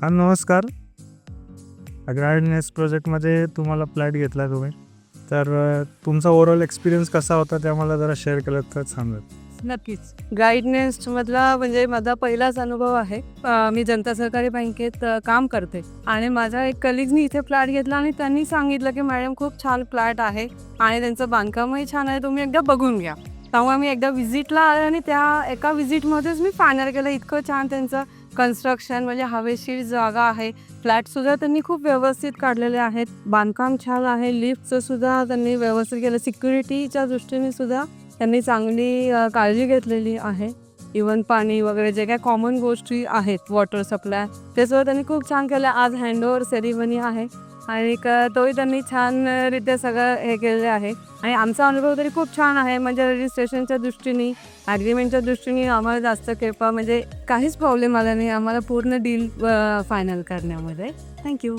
हां, नमस्कार. अग्रानेस्ट प्रोजेक्टमध्ये तुम्हाला फ्लॅट घेतला तुम्ही. तर तुमचा ओव्हरऑल एक्सपिरियन्स कसा होता ते आम्हाला जरा शेअर केलं तर सांगा. नक्कीच. गाईडनेसमधला म्हणजे माझा पहिलाच अनुभव आहे. मी जनता सहकारी बँकेत काम करते आणि माझ्या एक कलीगनी इथे फ्लॅट घेतला आणि त्यांनी सांगितलं, की मॅडम खूप छान फ्लॅट आहे आणि त्यांचं बांधकामही छान आहे, तुम्ही एकदा बघून घ्या. तेव्हा मी एकदा व्हिजिटला आले आणि त्या एका व्हिजिटमध्येच मी फायनल केलं. इतकं छान त्यांचं कन्स्ट्रक्शन म्हणजे हवेशीर जागा आहे. फ्लॅटसुद्धा त्यांनी खूप व्यवस्थित काढलेले आहेत. बांधकाम छान आहे. लिफ्टचं सुद्धा त्यांनी व्यवस्थित केलं. सिक्युरिटीच्या दृष्टीने सुद्धा त्यांनी चांगली काळजी घेतलेली आहे. इव्हन पाणी वगैरे जे काही कॉमन गोष्टी आहेत, वॉटर सप्लाय, ते सुद्धा त्यांनी खूप छान केलं. आज हँडओव्हर सेरेमनी आहे आणि तोही त्यांनी छानरित्या सगळं हे केलेलं आहे आणि आमचा अनुभव तरी खूप छान आहे. म्हणजे रजिस्ट्रेशनच्या दृष्टीने, ॲग्रीमेंटच्या दृष्टीने आम्हाला जास्त म्हणजे काहीच प्रॉब्लेम आला नाही आम्हाला पूर्ण डील फायनल करण्यामध्ये. थँक्यू.